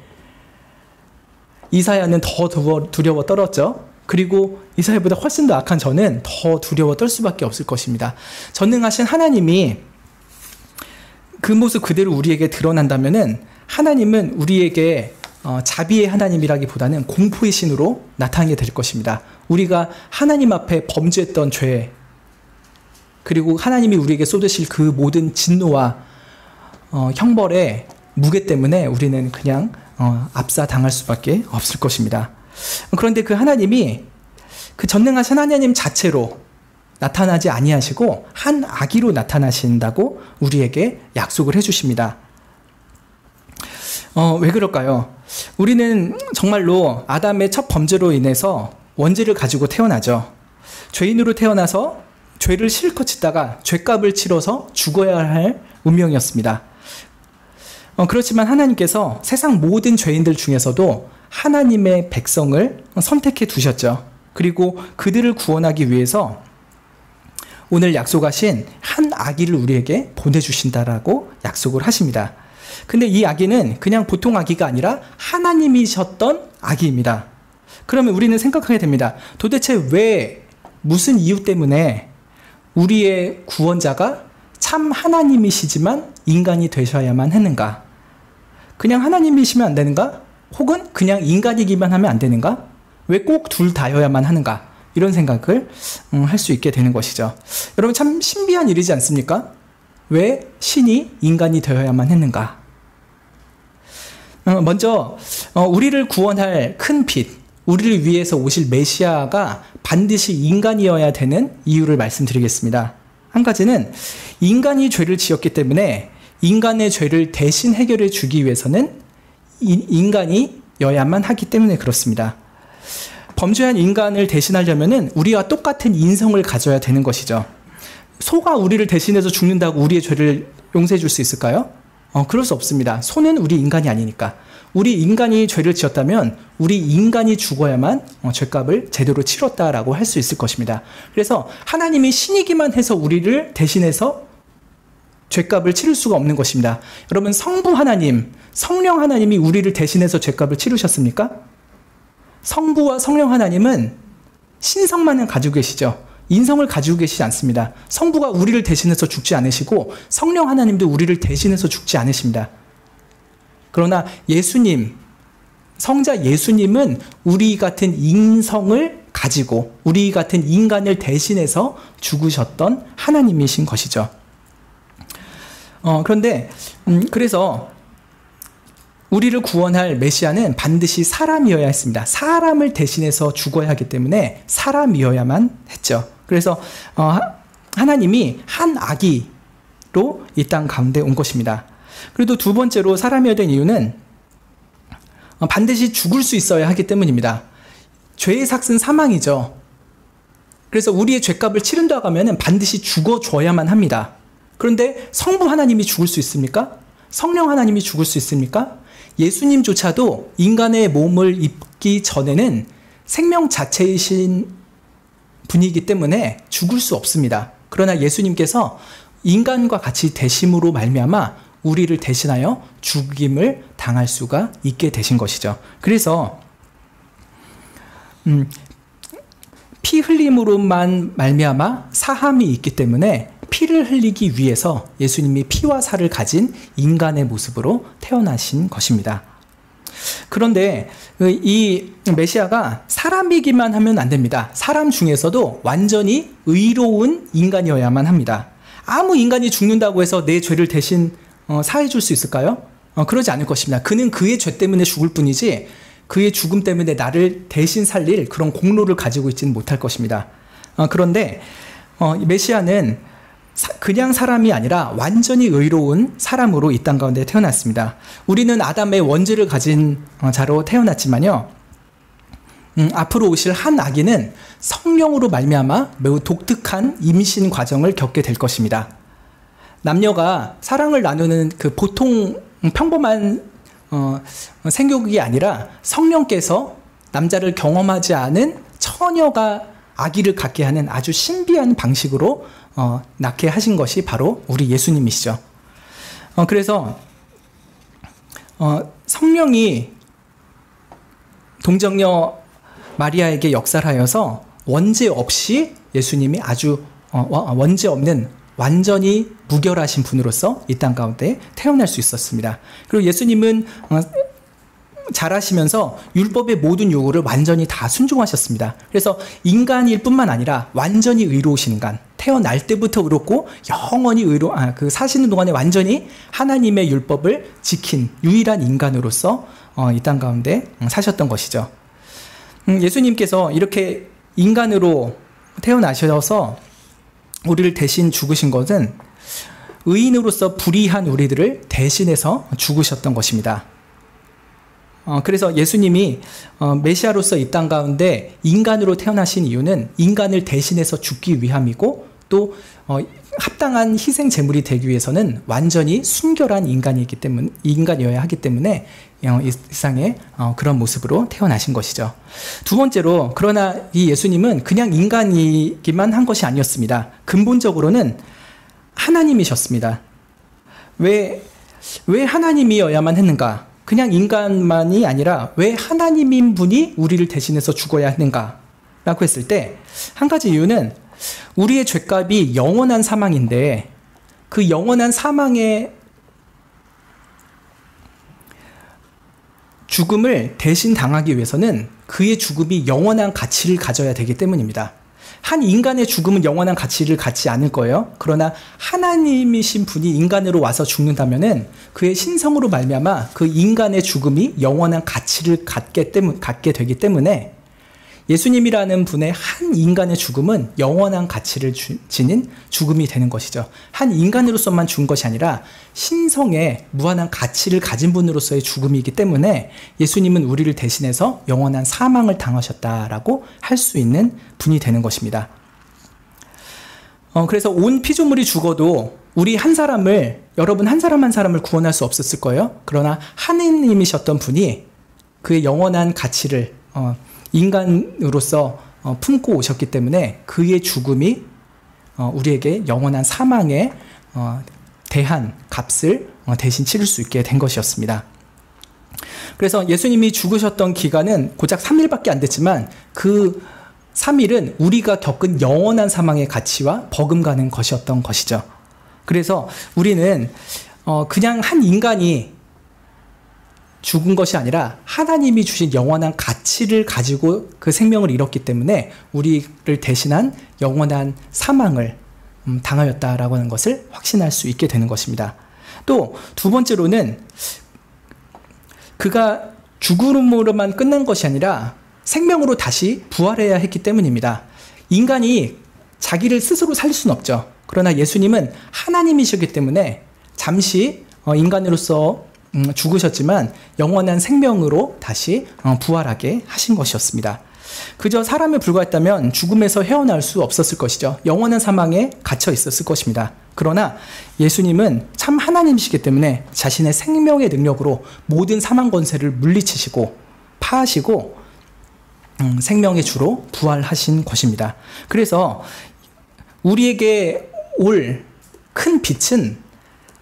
Speaker 1: 이사야는 더 두려워 떨었죠. 그리고 이사야보다 훨씬 더 악한 저는 더 두려워 떨 수밖에 없을 것입니다. 전능하신 하나님이 그 모습 그대로 우리에게 드러난다면은 하나님은 우리에게 자비의 하나님이라기보다는 공포의 신으로 나타나게 될 것입니다. 우리가 하나님 앞에 범죄했던 죄, 그리고 하나님이 우리에게 쏟으실 그 모든 진노와 형벌의 무게 때문에 우리는 그냥 압사당할 수밖에 없을 것입니다. 그런데 그 하나님이 그 전능하신 하나님 자체로 나타나지 아니하시고 한 아기로 나타나신다고 우리에게 약속을 해주십니다. 왜 그럴까요? 우리는 정말로 아담의 첫 범죄로 인해서 원죄를 가지고 태어나죠. 죄인으로 태어나서 죄를 실컷 짓다가 죄값을 치러서 죽어야 할 운명이었습니다. 그렇지만 하나님께서 세상 모든 죄인들 중에서도 하나님의 백성을 선택해 두셨죠. 그리고 그들을 구원하기 위해서 오늘 약속하신 한 아기를 우리에게 보내주신다라고 약속을 하십니다. 근데 이 아기는 그냥 보통 아기가 아니라 하나님이셨던 아기입니다. 그러면 우리는 생각하게 됩니다. 도대체 왜, 무슨 이유 때문에 우리의 구원자가 참 하나님이시지만 인간이 되셔야만 했는가? 그냥 하나님이시면 안 되는가? 혹은 그냥 인간이기만 하면 안 되는가? 왜 꼭 둘 다여야만 하는가? 이런 생각을 할 수 있게 되는 것이죠. 여러분, 참 신비한 일이지 않습니까? 왜 신이 인간이 되어야만 했는가? 먼저 우리를 구원할 큰 빛, 우리를 위해서 오실 메시아가 반드시 인간이어야 되는 이유를 말씀드리겠습니다. 한 가지는 인간이 죄를 지었기 때문에 인간의 죄를 대신 해결해 주기 위해서는 인간이어야만 하기 때문에 그렇습니다. 범죄한 인간을 대신하려면은 우리와 똑같은 인성을 가져야 되는 것이죠. 소가 우리를 대신해서 죽는다고 우리의 죄를 용서해 줄 수 있을까요? 그럴 수 없습니다. 소는 우리 인간이 아니니까. 우리 인간이 죄를 지었다면 우리 인간이 죽어야만 죄값을 제대로 치렀다라고 할 수 있을 것입니다. 그래서 하나님이 신이기만 해서 우리를 대신해서 죄값을 치를 수가 없는 것입니다. 여러분, 성부 하나님, 성령 하나님이 우리를 대신해서 죄값을 치르셨습니까? 성부와 성령 하나님은 신성만을 가지고 계시죠. 인성을 가지고 계시지 않습니다. 성부가 우리를 대신해서 죽지 않으시고 성령 하나님도 우리를 대신해서 죽지 않으십니다. 그러나 예수님, 성자 예수님은 우리 같은 인성을 가지고 우리 같은 인간을 대신해서 죽으셨던 하나님이신 것이죠. 그런데 그래서 우리를 구원할 메시아는 반드시 사람이어야 했습니다. 사람을 대신해서 죽어야 하기 때문에 사람이어야만 했죠. 그래서 하나님이 한 아기로 이 땅 가운데 온 것입니다. 그리고 두 번째로 사람이어야 된 이유는 반드시 죽을 수 있어야 하기 때문입니다. 죄의 삭은 사망이죠. 그래서 우리의 죄값을 치른다고 하면 반드시 죽어줘야만 합니다. 그런데 성부 하나님이 죽을 수 있습니까? 성령 하나님이 죽을 수 있습니까? 예수님조차도 인간의 몸을 입기 전에는 생명 자체이신 분이기 때문에 죽을 수 없습니다. 그러나 예수님께서 인간과 같이 되심으로 말미암아 우리를 대신하여 죽임을 당할 수가 있게 되신 것이죠. 그래서 피 흘림으로만 말미암아 사함이 있기 때문에 피를 흘리기 위해서 예수님이 피와 살을 가진 인간의 모습으로 태어나신 것입니다. 그런데 이 메시아가 사람이기만 하면 안 됩니다. 사람 중에서도 완전히 의로운 인간이어야만 합니다. 아무 인간이 죽는다고 해서 내 죄를 대신 사해줄 수 있을까요? 그러지 않을 것입니다. 그는 그의 죄 때문에 죽을 뿐이지 그의 죽음 때문에 나를 대신 살릴 그런 공로를 가지고 있지는 못할 것입니다. 그런데 메시아는 그냥 사람이 아니라 완전히 의로운 사람으로 이 땅 가운데 태어났습니다. 우리는 아담의 원죄를 가진 자로 태어났지만요. 앞으로 오실 한 아기는 성령으로 말미암아 매우 독특한 임신 과정을 겪게 될 것입니다. 남녀가 사랑을 나누는 그 보통 평범한 생육이 아니라 성령께서 남자를 경험하지 않은 처녀가 아기를 갖게 하는 아주 신비한 방식으로 낳게 하신 것이 바로 우리 예수님이시죠. 그래서 성령이 동정녀 마리아에게 역사하여서 원죄 없이 예수님이 아주 원죄 없는 완전히 무결하신 분으로서 이 땅 가운데 태어날 수 있었습니다. 그리고 예수님은 자라시면서 율법의 모든 요구를 완전히 다 순종하셨습니다. 그래서 인간일 뿐만 아니라 완전히 의로우신 인간, 태어날 때부터 의롭고 영원히 사시는 동안에 완전히 하나님의 율법을 지킨 유일한 인간으로서 이 땅 가운데 사셨던 것이죠. 예수님께서 이렇게 인간으로 태어나셔서 우리를 대신 죽으신 것은 의인으로서 불의한 우리들을 대신해서 죽으셨던 것입니다. 그래서 예수님이 메시아로서 이 땅 가운데 인간으로 태어나신 이유는 인간을 대신해서 죽기 위함이고 또 합당한 희생 제물이 되기 위해서는 완전히 순결한 인간이어야 하기 때문에 이 세상에 그런 모습으로 태어나신 것이죠. 두 번째로, 그러나 이 예수님은 그냥 인간이기만 한 것이 아니었습니다. 근본적으로는 하나님이셨습니다. 왜 하나님이어야만 했는가? 그냥 인간만이 아니라 왜 하나님인 분이 우리를 대신해서 죽어야 했는가? 라고 했을 때 한 가지 이유는 우리의 죄값이 영원한 사망인데 그 영원한 사망의 죽음을 대신 당하기 위해서는 그의 죽음이 영원한 가치를 가져야 되기 때문입니다. 한 인간의 죽음은 영원한 가치를 갖지 않을 거예요. 그러나 하나님이신 분이 인간으로 와서 죽는다면은 그의 신성으로 말미암아 그 인간의 죽음이 영원한 가치를 갖게 되기 때문에 예수님이라는 분의 한 인간의 죽음은 영원한 가치를 지닌 죽음이 되는 것이죠. 한 인간으로서만 죽은 것이 아니라 신성의 무한한 가치를 가진 분으로서의 죽음이기 때문에 예수님은 우리를 대신해서 영원한 사망을 당하셨다라고 할 수 있는 분이 되는 것입니다. 그래서 온 피조물이 죽어도 우리 한 사람을, 여러분 한 사람 한 사람을 구원할 수 없었을 거예요. 그러나 하느님이셨던 분이 그의 영원한 가치를 인간으로서 품고 오셨기 때문에 그의 죽음이 우리에게 영원한 사망에 대한 값을 대신 치를 수 있게 된 것이었습니다. 그래서 예수님이 죽으셨던 기간은 고작 3일밖에 안 됐지만 그 3일은 우리가 겪은 영원한 사망의 가치와 버금가는 것이었던 것이죠. 그래서 우리는 그냥 한 인간이 죽은 것이 아니라 하나님이 주신 영원한 가치를 가지고 그 생명을 잃었기 때문에 우리를 대신한 영원한 사망을 당하였다라고 하는 것을 확신할 수 있게 되는 것입니다. 또 두 번째로는 그가 죽음으로만 끝난 것이 아니라 생명으로 다시 부활해야 했기 때문입니다. 인간이 자기를 스스로 살릴 수는 없죠. 그러나 예수님은 하나님이시기 때문에 잠시 인간으로서 죽으셨지만 영원한 생명으로 다시 부활하게 하신 것이었습니다. 그저 사람에 불과했다면 죽음에서 헤어나올 수 없었을 것이죠. 영원한 사망에 갇혀 있었을 것입니다. 그러나 예수님은 참 하나님이시기 때문에 자신의 생명의 능력으로 모든 사망 권세를 물리치시고 파하시고 생명의 주로 부활하신 것입니다. 그래서 우리에게 올 큰 빛은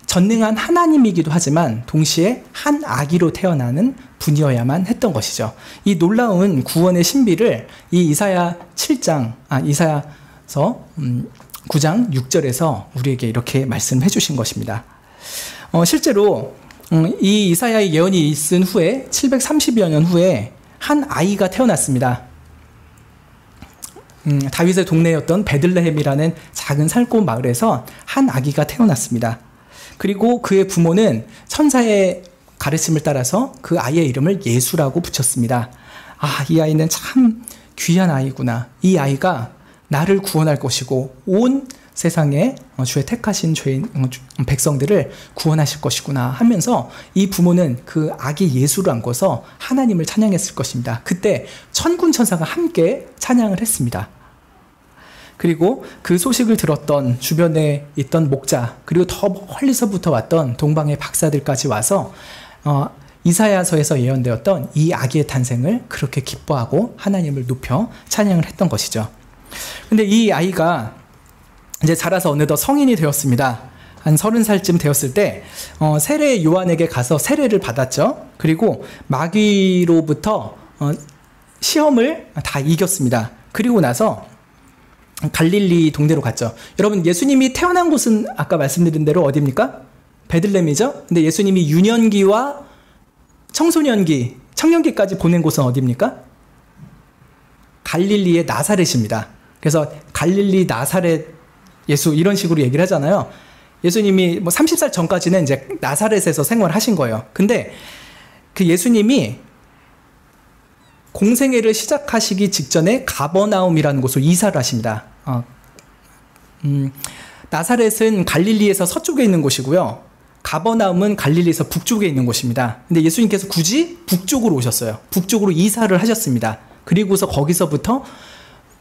Speaker 1: 전능한 하나님이기도 하지만 동시에 한 아기로 태어나는 분이어야만 했던 것이죠. 이 놀라운 구원의 신비를 이 이사야서 9장 6절에서 우리에게 이렇게 말씀해 주신 것입니다. 실제로 이 이사야의 예언이 있은 후에 730여 년 후에 한 아이가 태어났습니다. 다윗의 동네였던 베들레헴이라는 작은 살고 마을에서 한 아기가 태어났습니다. 그리고 그의 부모는 천사의 가르침을 따라서 그 아이의 이름을 예수라고 붙였습니다. 이 아이는 참 귀한 아이구나. 이 아이가 나를 구원할 것이고 온 세상에 주의 택하신 백성들을 구원하실 것이구나 하면서 이 부모는 그 아기 예수를 안고서 하나님을 찬양했을 것입니다. 그때 천군 천사가 함께 찬양을 했습니다. 그리고 그 소식을 들었던 주변에 있던 목자, 그리고 더 멀리서부터 왔던 동방의 박사들까지 와서 이사야서에서 예언되었던 이 아기의 탄생을 그렇게 기뻐하고 하나님을 높여 찬양을 했던 것이죠. 근데 이 아이가 이제 자라서 어느덧 성인이 되었습니다. 한 30살쯤 되었을 때 세례 요한에게 가서 세례를 받았죠. 그리고 마귀로부터 시험을 다 이겼습니다. 그리고 나서 갈릴리 동네로 갔죠. 여러분, 예수님이 태어난 곳은 아까 말씀드린 대로 어디입니까? 베들레헴이죠. 근데 예수님이 유년기와 청소년기, 청년기까지 보낸 곳은 어디입니까? 갈릴리의 나사렛입니다. 그래서 갈릴리 나사렛 예수 이런 식으로 얘기를 하잖아요. 예수님이 30살 전까지는 이제 나사렛에서 생활하신 거예요. 근데 그 예수님이 공생애를 시작하시기 직전에 가버나움이라는 곳으로 이사를 하십니다. 나사렛은 갈릴리에서 서쪽에 있는 곳이고요. 가버나움은 갈릴리에서 북쪽에 있는 곳입니다. 근데 예수님께서 굳이 북쪽으로 오셨어요. 북쪽으로 이사를 하셨습니다. 그리고서 거기서부터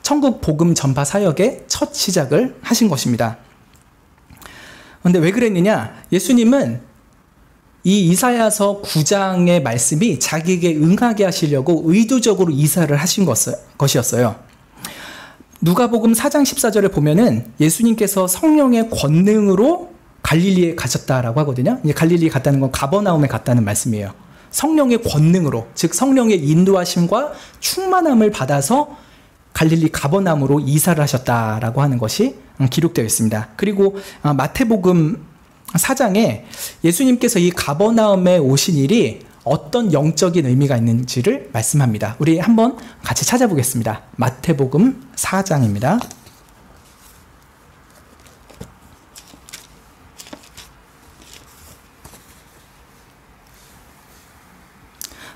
Speaker 1: 천국 복음 전파 사역의 첫 시작을 하신 것입니다. 그런데 왜 그랬느냐? 예수님은 이 이사야서 9장의 말씀이 자기에게 응하게 하시려고 의도적으로 이사를 하신 것이었어요. 누가복음 4장 14절에 보면은 예수님께서 성령의 권능으로 갈릴리에 가셨다라고 하거든요. 이제 갈릴리에 갔다는 건 가버나움에 갔다는 말씀이에요. 성령의 권능으로, 즉 성령의 인도하심과 충만함을 받아서 갈릴리 가버나움으로 이사를 하셨다라고 하는 것이 기록되어 있습니다. 그리고 마태복음 4장에 예수님께서 이 가버나움에 오신 일이 어떤 영적인 의미가 있는지를 말씀합니다. 우리 한번 같이 찾아보겠습니다. 마태복음 4장입니다.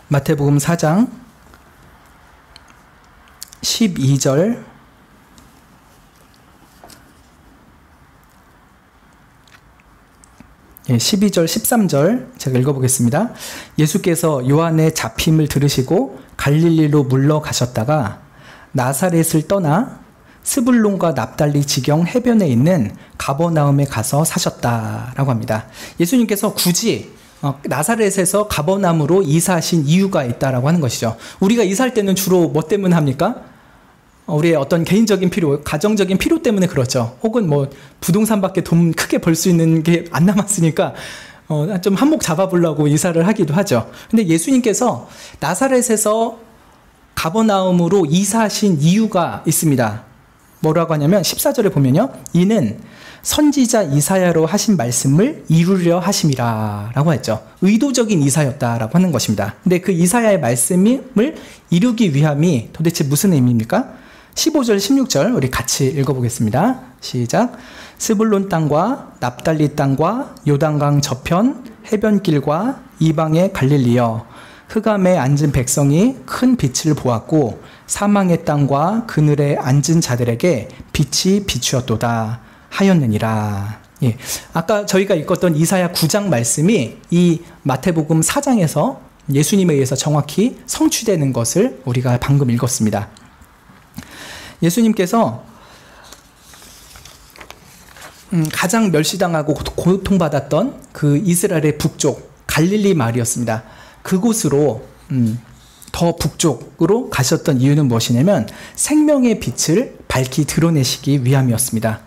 Speaker 1: 마태복음 4장 12절 12절, 13절 제가 읽어보겠습니다. 예수께서 요한의 잡힘을 들으시고 갈릴리로 물러가셨다가 나사렛을 떠나 스불론과 납달리 지경 해변에 있는 가버나움에 가서 사셨다라고 합니다. 예수님께서 굳이 나사렛에서 가버나움으로 이사하신 이유가 있다라고 하는 것이죠. 우리가 이사할 때는 주로 뭐 때문에 합니까? 우리의 어떤 개인적인 필요, 가정적인 필요 때문에 그렇죠. 혹은 뭐 부동산밖에 돈 크게 벌 수 있는 게 안 남았으니까 좀 한몫 잡아보려고 이사를 하기도 하죠. 근데 예수님께서 나사렛에서 가버나움으로 이사하신 이유가 있습니다. 뭐라고 하냐면 14절에 보면요. 이는 선지자 이사야로 하신 말씀을 이루려 하심이라 라고 했죠. 의도적인 이사였다라고 하는 것입니다. 근데 그 이사야의 말씀을 이루기 위함이 도대체 무슨 의미입니까? 15절 16절 우리 같이 읽어보겠습니다. 시작. 스불론 땅과 납달리 땅과 요단강 저편 해변길과 이방의 갈릴리여 흑암에 앉은 백성이 큰 빛을 보았고 사망의 땅과 그늘에 앉은 자들에게 빛이 비추었도다 하였느니라. 예. 아까 저희가 읽었던 이사야 9장 말씀이 이 마태복음 4장에서 예수님에 의해서 정확히 성취되는 것을 우리가 방금 읽었습니다. 예수님께서 가장 멸시당하고 고통받았던 그 이스라엘의 북쪽 갈릴리 마을이었습니다. 그곳으로 더 북쪽으로 가셨던 이유는 무엇이냐면 생명의 빛을 밝히 드러내시기 위함이었습니다.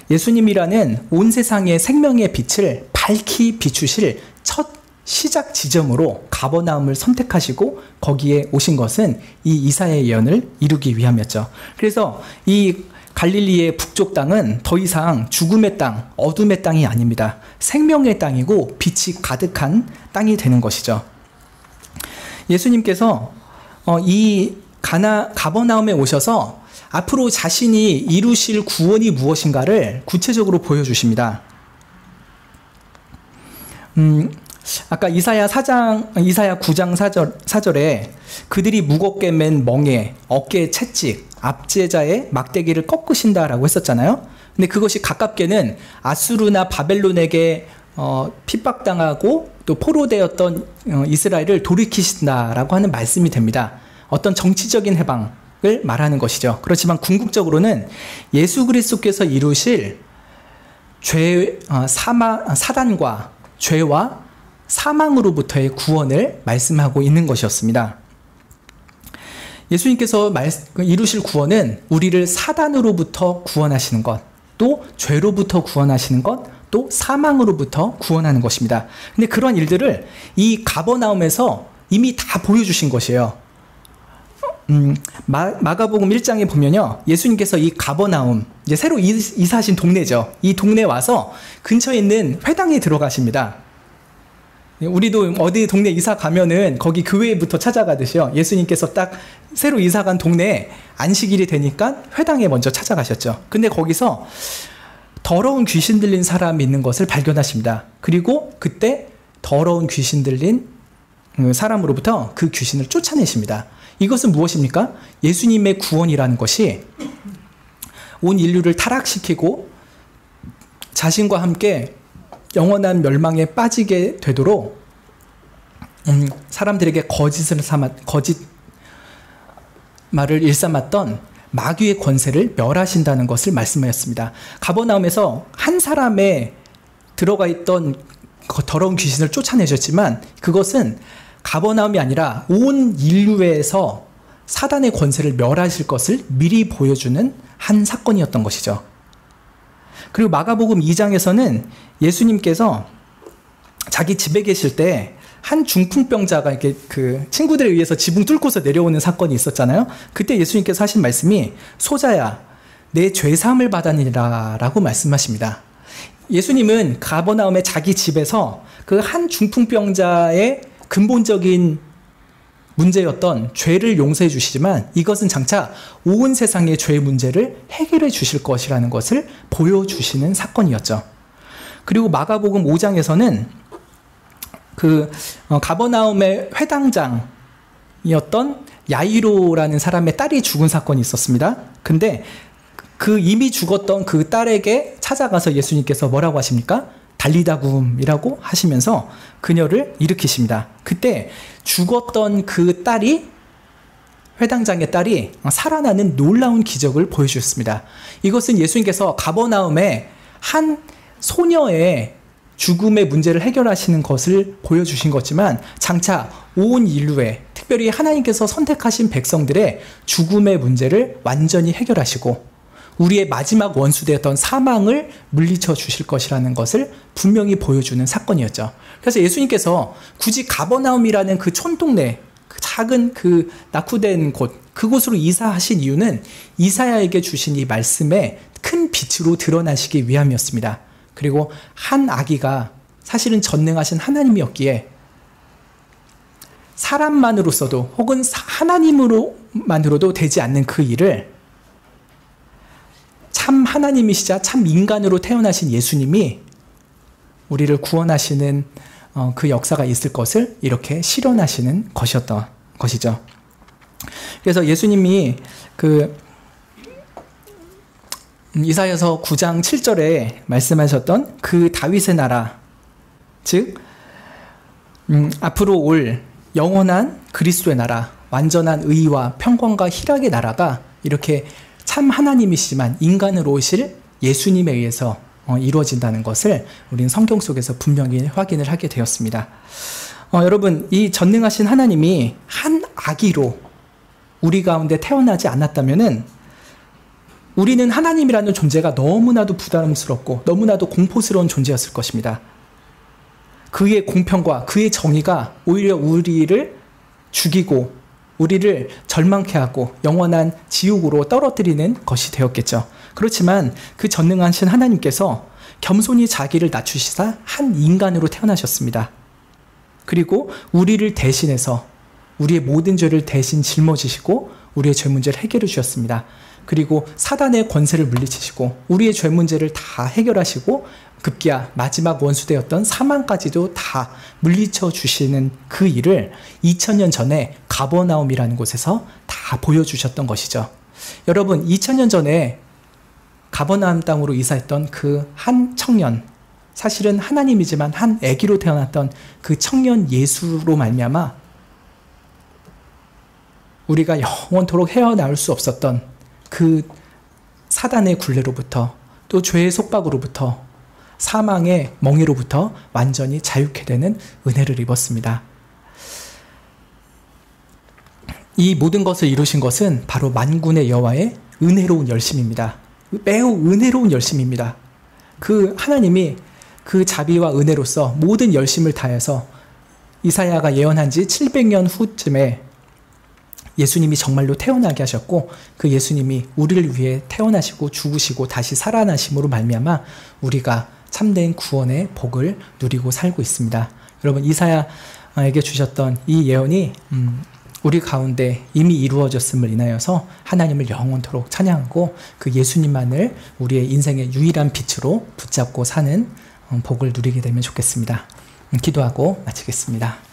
Speaker 1: 예수님이라는 온 세상의 생명의 빛을 밝히 비추실 첫 시작 지점으로 가버나움을 선택하시고 거기에 오신 것은 이 이사야의 예언을 이루기 위함이었죠. 그래서 이 갈릴리의 북쪽 땅은 더 이상 죽음의 땅, 어둠의 땅이 아닙니다. 생명의 땅이고 빛이 가득한 땅이 되는 것이죠. 예수님께서 이 가버나움에 오셔서 앞으로 자신이 이루실 구원이 무엇인가를 구체적으로 보여주십니다. 아까 이사야 9장 4절에 그들이 무겁게 맨 멍에 어깨에 채찍 압제자의 막대기를 꺾으신다라고 했었잖아요. 근데 그것이 가깝게는 아수르나 바벨론에게 핍박당하고 또 포로되었던 이스라엘을 돌이키신다라고 하는 말씀이 됩니다. 어떤 정치적인 해방을 말하는 것이죠. 그렇지만 궁극적으로는 예수 그리스도께서 이루실 사단과 죄와 사망으로부터의 구원을 말씀하고 있는 것이었습니다. 예수님께서 이루실 구원은 우리를 사단으로부터 구원하시는 것, 또 죄로부터 구원하시는 것, 또 사망으로부터 구원하는 것입니다. 근데 그런 일들을 이 가버나움에서 이미 다 보여주신 것이에요. 마가복음 1장에 보면요, 예수님께서 이 가버나움, 이제 새로 이사하신 동네죠. 이 동네에 와서 근처에 있는 회당에 들어가십니다. 우리도 어디 동네 이사 가면은 거기 교회부터 찾아가듯이요. 예수님께서 딱 새로 이사 간 동네에 안식일이 되니까 회당에 먼저 찾아가셨죠. 근데 거기서 더러운 귀신 들린 사람이 있는 것을 발견하십니다. 그리고 그때 더러운 귀신 들린 사람으로부터 그 귀신을 쫓아내십니다. 이것은 무엇입니까? 예수님의 구원이라는 것이 온 인류를 타락시키고 자신과 함께 영원한 멸망에 빠지게 되도록 사람들에게 거짓 말을 일삼았던 마귀의 권세를 멸하신다는 것을 말씀하였습니다. 가버나움에서 한 사람의 들어가 있던 더러운 귀신을 쫓아내셨지만 그것은 가버나움이 아니라 온 인류에서 사단의 권세를 멸하실 것을 미리 보여주는 한 사건이었던 것이죠. 그리고 마가복음 2장에서는 예수님께서 자기 집에 계실 때 한 중풍병자가 이렇게 그 친구들에 의해서 지붕 뚫고서 내려오는 사건이 있었잖아요. 그때 예수님께서 하신 말씀이 소자야 내 죄사함을 받았느니라 라고 말씀하십니다. 예수님은 가버나움의 자기 집에서 그 한 중풍병자의 근본적인 문제였던 죄를 용서해 주시지만 이것은 장차 온 세상의 죄 문제를 해결해 주실 것이라는 것을 보여주시는 사건이었죠. 그리고 마가복음 5장에서는 그 가버나움의 회당장이었던 야이로라는 사람의 딸이 죽은 사건이 있었습니다. 근데 그 이미 죽었던 그 딸에게 찾아가서 예수님께서 뭐라고 하십니까? 달리다굼이라고 하시면서 그녀를 일으키십니다. 그때 죽었던 그 딸이 회당장의 딸이 살아나는 놀라운 기적을 보여주셨습니다. 이것은 예수님께서 가버나움에 한 소녀의 죽음의 문제를 해결하시는 것을 보여주신 거지만 장차 온 인류의 특별히 하나님께서 선택하신 백성들의 죽음의 문제를 완전히 해결하시고 우리의 마지막 원수되었던 사망을 물리쳐 주실 것이라는 것을 분명히 보여주는 사건이었죠. 그래서 예수님께서 굳이 가버나움이라는 그 촌동네, 그 작은 그 낙후된 곳, 그곳으로 이사하신 이유는 이사야에게 주신 이 말씀에 큰 빛으로 드러나시기 위함이었습니다. 그리고 한 아기가 사실은 전능하신 하나님이었기에 사람만으로서도 혹은 하나님으로만으로도 되지 않는 그 일을 참 하나님이시자 참 인간으로 태어나신 예수님이 우리를 구원하시는 그 역사가 있을 것을 이렇게 실현하시는 것이었던 것이죠. 그래서 예수님이 그 이사야서 9장 7절에 말씀하셨던 그 다윗의 나라, 즉 앞으로 올 영원한 그리스도의 나라, 완전한 의와 평강과 희락의 나라가 이렇게 참 하나님이시지만 인간으로 오실 예수님에 의해서 이루어진다는 것을 우리는 성경 속에서 분명히 확인을 하게 되었습니다. 여러분, 이 전능하신 하나님이 한 아기로 우리 가운데 태어나지 않았다면은 우리는 하나님이라는 존재가 너무나도 부담스럽고 너무나도 공포스러운 존재였을 것입니다. 그의 공평과 그의 정의가 오히려 우리를 죽이고 우리를 절망케 하고 영원한 지옥으로 떨어뜨리는 것이 되었겠죠. 그렇지만 그 전능하신 하나님께서 겸손히 자기를 낮추시사 한 인간으로 태어나셨습니다. 그리고 우리를 대신해서 우리의 모든 죄를 대신 짊어지시고 우리의 죄 문제를 해결해 주셨습니다. 그리고 사단의 권세를 물리치시고 우리의 죄 문제를 다 해결하시고 급기야 마지막 원수되었던 사망까지도 다 물리쳐 주시는 그 일을 2000년 전에 가버나움이라는 곳에서 다 보여주셨던 것이죠. 여러분, 2000년 전에 가버나움 땅으로 이사했던 그 한 청년, 사실은 하나님이지만 한 아기로 태어났던 그 청년 예수로 말미암아 우리가 영원토록 헤어나올 수 없었던 그 사단의 굴레로부터 또 죄의 속박으로부터 사망의 멍에로부터 완전히 자유케 되는 은혜를 입었습니다. 이 모든 것을 이루신 것은 바로 만군의 여호와의 은혜로운 열심입니다. 매우 은혜로운 열심입니다. 그 하나님이 그 자비와 은혜로서 모든 열심을 다해서 이사야가 예언한 지 700년 후쯤에 예수님이 정말로 태어나게 하셨고 그 예수님이 우리를 위해 태어나시고 죽으시고 다시 살아나심으로 말미암아 우리가 참된 구원의 복을 누리고 살고 있습니다. 여러분, 이사야에게 주셨던 이 예언이 우리 가운데 이미 이루어졌음을 인하여서 하나님을 영원토록 찬양하고 그 예수님만을 우리의 인생의 유일한 빛으로 붙잡고 사는 복을 누리게 되면 좋겠습니다. 기도하고 마치겠습니다.